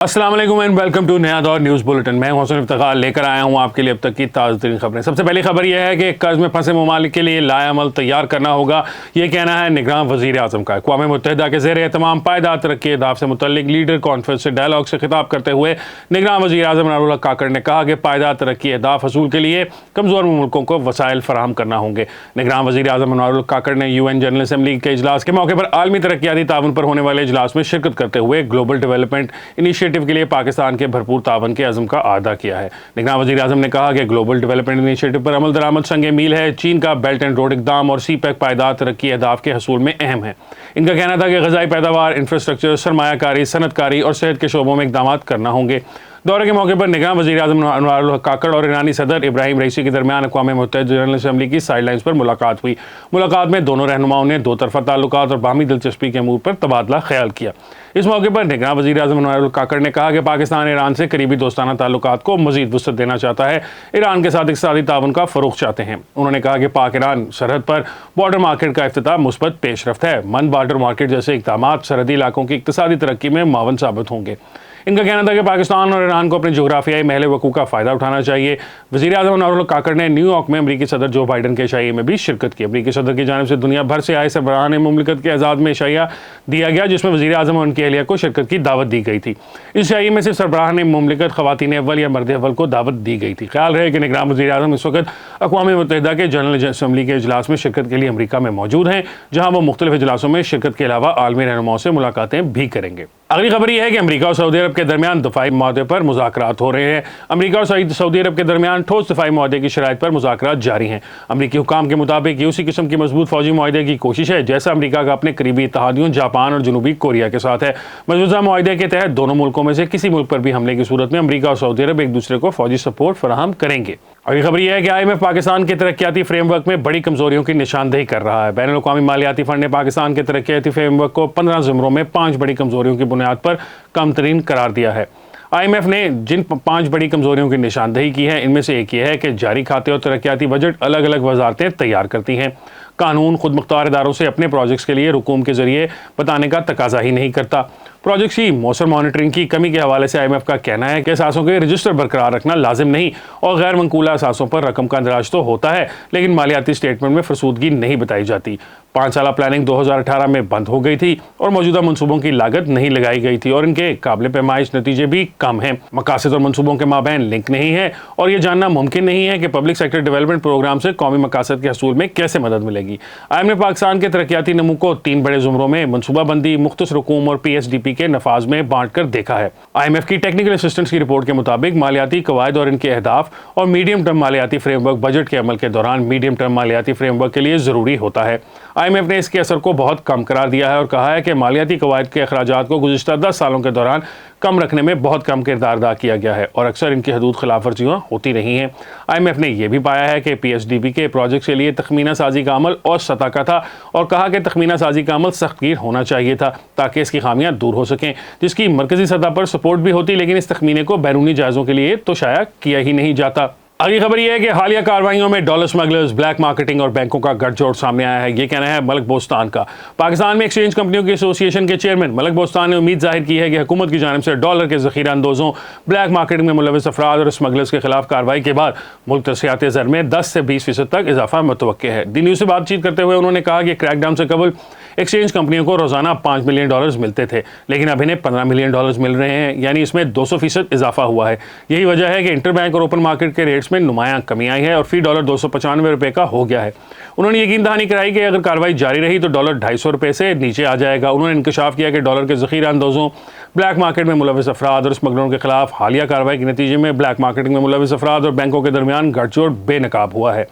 अस्सलाम वालेकुम and welcome to नया दौर न्यूज़ बुलेटिन। मैं हसन इफ्तिखार लेकर आया हूं आपके लिए अब तक की ताज़ा तरीन खबरें। सबसे पहली खबर यह है कि कर्ज में फंसे ममालिक के लिए लाएअमल तैयार करना होगा, ये कहना है निगरान वज़ीर आज़म का। अक़वाम मुत्तहिदा के ज़ेर एहतमाम पायदार तरक्की अहदाफ से मुतल्लिक लीडर कॉन्फ्रेंस से डायलॉग से खिताब करते हुए निगरान वज़ीर आज़म अनवर हक काकड़ ने कहा कि पायदार तरक्की अहदाफ हसूल के लिए कमज़ोर मुल्कों को वसाइल फराहम करना होंगे। निगरान वज़ीर आज़म अनवर हक काकड़ ने UN जनरल असम्बली के इजलास के मौके पर आलमी तरक्याती ताउन पर होने वाले इजलास में शिरकत करते हुए ग्लोबल डेवलपमेंट इनिशिएटिव के लिए पाकिस्तान के भरपूर तावन के अज़म का अदा किया है। निगरान वज़ीर आज़म ने कहा कि ग्लोबल डेवलपमेंट इनिशिएटिव पर अमल दरामद संगे मील है। चीन का बेल्ट एंड रोड इक़दाम और CPEC पायदार तरक्की अहदाफ के हसूल में अहम है। इनका कहना था कि ग़ज़ाई पैदावार, इंफ्रास्ट्रक्चर, सरमायाकारी, सनतकारी और सेहत के शोबों में इक़दामात करना होंगे। दौरे के मौके पर निगरान वज़ीर आज़म अनवर हक काकड़ और ईरानी सदर इब्राहिम रईसी के दरमियान अक़वाम मुत्तहिदा जनरल असम्बली की साइडलाइंस पर मुलाकात हुई। मुलाकात में दोनों रहनुमाओं ने दो तरफ़ा ताल्लुकात और बाहमी दिलचस्पी के अमूर पर तबादला ख्याल किया। इस मौके पर निगरान वज़ीर आज़म अनवर हक काकड़ ने कहा कि पाकिस्तान ईरान से करीबी दोस्ताना ताल्लुकात को मज़ीद वुसअत देना चाहता है, ईरान के साथ इक़्तिसादी ताउन का फ़रोग़ चाहते हैं। उन्होंने कहा कि पाक ईरान सरहद पर बॉर्डर मार्केट का इफ्तिताह मुस्बत पेशरफ्त है। मन बॉर्डर मार्केट जैसे इक़दामात सरहदी इलाकों की इक़्तिसादी तरक्की में मावन साबित होंगे। इनका कहना था कि पाकिस्तान और ईरान को अपने जोग्राफियाई महल वकूफ़ का फ़ायदा उठाना चाहिए। वज़ीर आज़म अनवर हक काकड़ ने न्यूयॉर्क में अमरीकी सदर जो बाइडन के इशाइये में भी शिरकत की। अमरीकी सदर की जानिब से दुनिया भर से आए सरबराहान मुमलिकत के एजाज़ में इशाइया दिया गया, जिसमें वज़ीर आज़म और उनकी अहलिया को शिरकत की दावत दी गई थी। इस इशाइये में सिर्फ सरबराहान मुमलिकत ख़वातीन अव्वल या मर्द अव्वल को दावत दी गई थी। ख्याल रहे कि निगरान वज़ीर आज़म इस वक्त अक़वाम मुत्तहिदा के जनरल असम्बली के इजलास में शिरकत के लिए अमरीका में मौजूद हैं, जहाँ वो मुख्तलिफ इजलासों में शिरकत के अलावा आलमी रहनुमाओं से मुलाकातें भी करेंगे। अगली खबर यह है कि अमेरिका और सऊदी अरब के दरमियान दफ़ाई मुआहदे पर मुज़ाकरात हो रहे हैं। अमेरिका और सऊदी अरब के दरमियान ठोस दफ़ाई मुआहदे की शराइत पर मुज़ाकरात जारी हैं। अमरीकी हुकाम के मुताबिक ये उसी किस्म की मजबूत फौजी मुआहदे की कोशिश है जैसा अमरीका का अपने करीबी इत्तहादियों जापान और जनूबी कोरिया के साथ है। मौजूदा मुआहदे के तहत दोनों मुल्कों में से किसी मुल्क पर भी हमले की सूरत में अमरीका और सऊदी अरब एक दूसरे को फौजी सपोर्ट फराहम करेंगे। अगली खबर यह है कि IMF पाकिस्तान के तरक्याती फ्रेमवर्क में बड़ी कमजोरियों की निशानदेही कर रहा है। बैनुल अक़वामी मालियाती फंड ने पाकिस्तान के तरक्याती फ्रेमवर्क को 15 ज़मरों में 5 बड़ी कमजोरियों की बुनियाद पर कम तरीन करार दिया है। IMF ने जिन 5 बड़ी कमजोरियों की निशानदेही की है, इनमें से एक ये है कि जारी खाते और तरक्याती बजट अलग अलग वजारतें तैयार करती हैं। कानून खुद मुख्तार इदारों से अपने प्रोजेक्ट्स के लिए रुकूम के जरिए बताने का तकाजा ही नहीं करता। प्रोजेक्ट्स की मौसर मॉनिटरिंग की कमी के हवाले से IMF का कहना है कि असासों के रजिस्टर बरकरार रखना लाजिम नहीं और गैर मंकूला असासों पर रकम का अंदराज तो होता है, लेकिन मालियाती स्टेटमेंट में फरसूदगी नहीं बताई जाती। 5 साला प्लानिंग 2018 में बंद हो गई थी और मौजूदा मनसूबों की लागत नहीं लगाई गई थी और इनके काबिल पैमाइश नतीजे भी कम हैं। मकासद और मनसूबों के माबैन लिंक नहीं है और ये जानना मुमकिन नहीं है कि पब्लिक सेक्टर डेवलपमेंट प्रोग्राम से कौमी मकासद के हसूल में कैसे मदद मिलेगी। IMF ने पाकिस्तान के तरक्याती नमू को 3 बड़े ज़ुमरों में मनसूबाबंदी, मुख्तस रुकूम और PSDP के नफाज में बांट कर देखा है। IMF की टेक्निकल असिस्टेंट्स की रिपोर्ट के मुताबिक मालियाती कवायद और इनके अहदाफ और मीडियम टर्म मालियाती फ्रेमवर्क बजट के अमल के दौरान मीडियम टर्म मालियाती फ्रेमवर्क के लिए ज़रूरी होता है। IMF ने इसके असर को बहुत कम करार दिया है और कहा है कि मालियाती कवायद के अखराजात को गुज़िश्ता 10 सालों के दौरान कम रखने में बहुत कम किरदार अदा किया गया है और अक्सर इनकी हदूद खिलाफ वर्जियाँ होती रही हैं। IMF ने यह भी पाया है कि PSDP के प्रोजेक्ट के लिए तखमीना साजी का अमल और सतह का था और कहा कि तखमीना साजी का अमल सख्तगीर होना चाहिए था ताकि इसकी खामियां दूर हो सकें, जिसकी मरकजी सतह पर सपोर्ट भी होती, लेकिन इस तखमीने को बैरूनी जायज़ों के लिए तो शाया किया ही नहीं जाता। अगली खबर यह है कि हालिया कार्रवाइयों में डॉलर स्मगलर्स, ब्लैक मार्केटिंग और बैंकों का गठजोड़ सामने आया है। ये कहना है मलक बोस्तान का। पाकिस्तान में एक्सचेंज कंपनियों की एसोसिएशन के चेयरमैन मलक बोस्तान ने उम्मीद जाहिर की है कि हुकूमत की जानिब से डॉलर के ज़ख़ीरा अंदोज़ों, ब्लैक मार्केटिंग में मुलविस अफराद और स्मगलर्स के खिलाफ कार्रवाई के बाद मुल्क तरसियात ज़र में 10 से 20% तक इजाफा मुतवक्के है। दी न्यूज़ से बातचीत करते हुए उन्होंने कहा कि क्रैकडाउन से कबल एक्सचेंज कंपनियों को रोजाना $5 मिलियन मिलते थे, लेकिन अब इन्हें $15 मिलियन मिल रहे हैं, यानी इसमें 200% इजाफा हुआ है। यही वजह है कि इंटरबैंक और ओपन मार्केट के रेट्स में नुमायां कमी आई है और फी डॉलर 295 रुपये का हो गया है। उन्होंने यकीन दहानी कराई कि अगर कार्रवाई जारी रही तो डॉलर 250 रुपये से नीचे आ जाएगा। उन्होंने इंकशाफ किया कि डॉलर के ज़ख़ीरा अंदोज़ों, ब्लैक मार्केट में मुलविस अफराद और स्मगलरों के खिलाफ हालिया कार्रवाई के नतीजे में ब्लैक मार्केटिंग में मुलविस अफराद और बैंकों के दरमियान गठजोड़ बेनकाब हुआ है।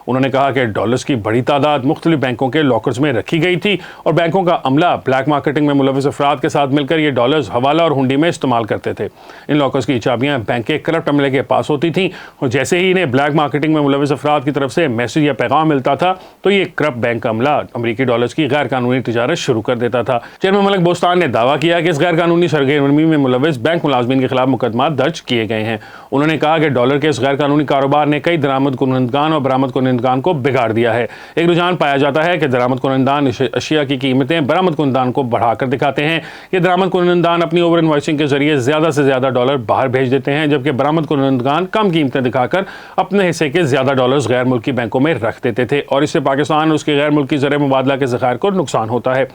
उन्होंने कहा कि डॉलर्स की बड़ी तादाद मुख्तलिफ बैंकों के लॉकर्स में रखी गई थी और बैंकों का अमला ब्लैक मार्केटिंग में मुलविस अफराद के साथ मिलकर ये डॉलर्स हवाला और हुंडी में इस्तेमाल करते थे। इन लॉकर्स की चाबियां बैंक के करप्ट अमले के पास होती थीं और जैसे ही इन्हें ब्लैक मार्केटिंग में मुलविस अफराद की तरफ से मैसेज या पैगाम मिलता था तो ये करप्ट बैंक का अमला अमरीकी डॉलर्स की गैर कानूनी तिजारत शुरू कर देता था। चेयरमैन मलक बोस्तान ने दावा किया कि इस गैर कानूनी सरगर्मी में मुलविस बैंक मुलाजमीन के खिलाफ मुकदमा दर्ज किए गए हैं। उन्होंने कहा कि डॉलर के इस गैर कानूनी कारोबार ने कई दरामद कुनंदगान और बरामद کنندگان کو بگاڑ دیا ہے۔ ایک رجحان پایا جاتا ہے کہ درآمد کنندگان اشیاء کی قیمتیں برآمد کنندگان کو بڑھا کر دکھاتے ہیں۔ یہ درآمد کنندگان اپنی اوور انوائسنگ کے ذریعے زیادہ سے زیادہ ڈالر باہر بھیج دیتے ہیں، جبکہ برآمد کنندگان کم قیمتیں دکھا کر اپنے حصے کے زیادہ ڈالرز غیر ملکی بینکوں میں رکھ دیتے تھے، اور اس سے پاکستان اور اس کے غیر ملکی زر مبادلہ کے ذخائر کو نقصان ہوتا ہے۔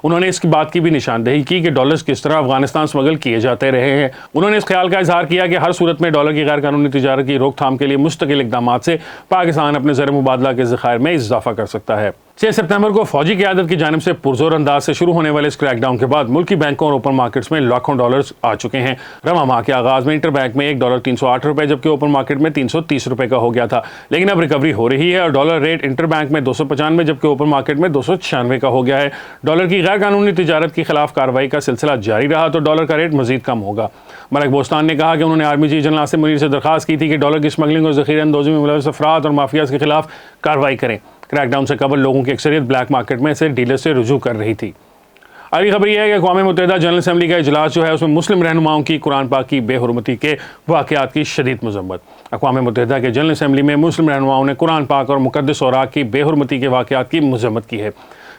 انہوں نے اس کی بات کی بھی نشاندہی کی کہ ڈالرز کس طرح افغانستان سمگل کیے جاتے رہے ہیں۔ انہوں نے اس خیال کا اظہار کیا کہ ہر صورت میں ڈالر کی غیر قانونی تجارت کی روک تھام کے لیے مستقل اقدامات سے پاکستان اپنے زر مبادلہ کے ذخائر میں اضافہ کر سکتا ہے۔ 6 ستمبر کو فوجی قیادت کی جانب سے پرزور انداز سے شروع ہونے والے اس کریک ڈاؤن کے بعد ملکی بینکوں اور اوپن مارکیٹس میں لاکھوں ڈالرز آ چکے ہیں۔ رواں ماہ کے آغاز میں انٹر بینک میں $1 308 روپے جبکہ اوپن مارکیٹ میں 330 روپے کا ہو گیا تھا، لیکن اب ریکوری ہو رہی ہے اور ڈالر ریٹ انٹر بینک میں 295 جبکہ اوپن مارکیٹ میں 296 کا ہو گیا ہے۔ ڈالر کی غیر قانونی تجارت کے خلاف کارروائی کا سلسلہ جاری رہا تو ڈالر کا ریٹ مزید کم ہوگا۔ ملک بوستان نے کہا کہ انہوں نے army chief general Asim Munir سے درخواست کی تھی کہ ڈالر کی اسمگلنگ اور ذخیرہ اندوزی میں ملوث افراد اور مافیاز کے خلاف کارروائی کریں۔ کریک ڈاؤن سے قبل لوگوں کی اکثریت بلیک مارکیٹ میں سے ڈیلر سے رجوع کر رہی تھی۔ اگلی خبر یہ ہے کہ اقوام متحدہ جنرل اسمبلی کا اجلاس جو ہے اس میں مسلم رہنماؤں کی قرآن پاک کی بے حرمتی کے واقعات کی شدید مذمت۔ اقوام متحدہ کے جنرل اسمبلی میں مسلم رہنماؤں نے قرآن پاک اور مقدس اوراق کی بے حرمتی کے واقعات کی مذمت کی ہے۔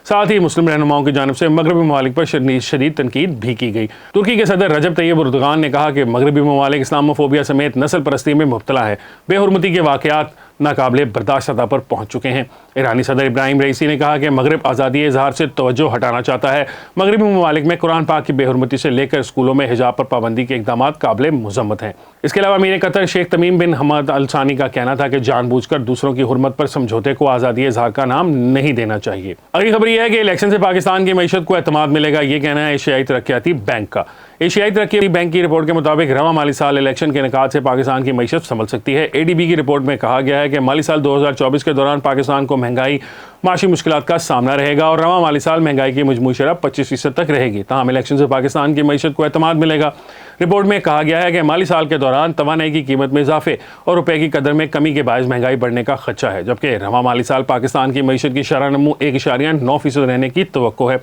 ساتھ ہی مسلم رہنماؤں کی جانب سے مغربی ممالک پر شدید تنقید بھی کی گئی۔ ترکی کے صدر رجب طیب اردوغان نے کہا کہ مغربی ممالک اسلاموفوبیا سمیت نسل پرستی میں مبتلا ہے۔ بے حرمتی کے واقعات ناقابل برداشت سطح پر پہنچ چکے ہیں۔ ایرانی صدر ابراہیم رئیسی نے کہا کہ مغرب آزادی اظہار سے توجہ ہٹانا چاہتا ہے۔ مغربی ممالک میں قرآن پاک کی بے حرمتی سے لے کر اسکولوں میں حجاب پر پابندی کے اقدامات قابل مذمت ہیں۔ اس کے علاوہ امیر قطر شیخ تمیم بن حمد ال ثانی کا کہنا تھا کہ جان بوجھ کر دوسروں کی حرمت پر سمجھوتے کو آزادی اظہار کا نام نہیں دینا چاہیے۔ اگلی خبر یہ ہے کہ الیکشن سے پاکستان کی معیشت کو اعتماد ملے گا، یہ کہنا ہے ایشیائی ترقیاتی بینک کا۔ ایشیائی ترقیاتی بینک کی رپورٹ کے مطابق رواں مالی سال الیکشن کے انعقاد سے پاکستان کی معیشت سنبھل سکتی ہے۔ ADB کی رپورٹ میں کہا گیا ہے کہ مالی سال 2024 کے دوران پاکستان کو مہنگائی، معاشی مشکلات کا سامنا رہے گا اور رواں مالی سال مہنگائی کی مجموعی شرح 25% تک رہے گی۔ تاہم الیکشن سے پاکستان کی معیشت کو اعتماد ملے گا۔ رپورٹ میں کہا گیا ہے کہ مالی سال کے دوران توانائی کی قیمت میں اضافے اور روپے کی قدر میں کمی کے باعث مہنگائی بڑھنے کا خدشہ ہے، جبکہ رواں مالی سال پاکستان کی معیشت کی شرح نمو 1.9% رہنے کی توقع ہے۔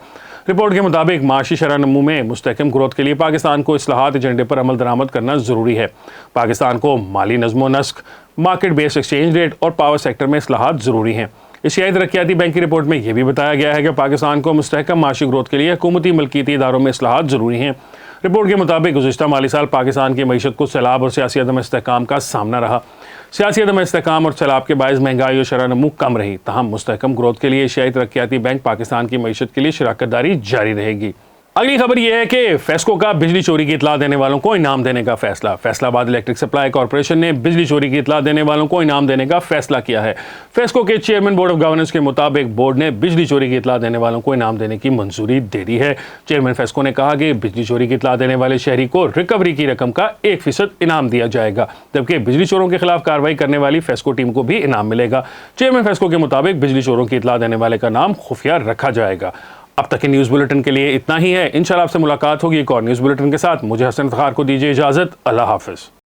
رپورٹ کے مطابق معاشی شرح نمو میں مستحکم گروتھ کے لیے پاکستان کو اصلاحات ایجنڈے پر عمل درآمد کرنا ضروری ہے۔ پاکستان کو مالی نظم و نسق، مارکیٹ بیس ایکسچینج ریٹ اور پاور سیکٹر میں اصلاحات ضروری ہیں۔ ایشیائی ترقیاتی بینک کی رپورٹ میں یہ بھی بتایا گیا ہے کہ پاکستان کو مستحکم معاشی گروتھ کے لیے حکومتی ملکیتی اداروں میں اصلاحات ضروری ہیں۔ رپورٹ کے مطابق گزشتہ مالی سال پاکستان کی معیشت کو سیلاب اور سیاسی عدم استحکام کا سامنا رہا۔ سیاسی عدم استحکام اور سیلاب کے باعث مہنگائی اور شرح نمو کم رہی، تاہم مستحکم گروتھ کے لیے ایشیائی ترقیاتی بینک پاکستان کی معیشت کے لیے شراکت داری جاری رہے گی۔ اگلی خبر یہ ہے کہ فیسکو کا بجلی چوری کی اطلاع دینے والوں کو انعام دینے کا فیصلہ۔ فیصلہ آباد الیکٹرک سپلائی کارپوریشن نے بجلی چوری کی اطلاع دینے والوں کو انعام دینے کا فیصلہ کیا ہے۔ فیسکو کے چیئرمین بورڈ آف گورننس کے مطابق بورڈ نے بجلی چوری کی اطلاع دینے والوں کو انعام دینے کی منظوری دے دی ہے۔ چیئرمین فیسکو نے کہا کہ بجلی چوری کی اطلاع دینے والے شہری کو ریکوری کی رقم کا 1% انعام دیا جائے گا، جبکہ بجلی چوروں کے خلاف کارروائی کرنے والی فیسکو ٹیم کو بھی انعام ملے گا۔ چیئرمین فیسکو کے مطابق بجلی چوروں کی اطلاع دینے والے کا نام خفیہ رکھا جائے گا۔ اب تک کے نیوز بلیٹن کے لیے اتنا ہی ہے۔ انشاءاللہ آپ سے ملاقات ہوگی ایک اور نیوز بلیٹن کے ساتھ۔ مجھے حسن افتخار کو دیجیے اجازت۔ اللہ حافظ۔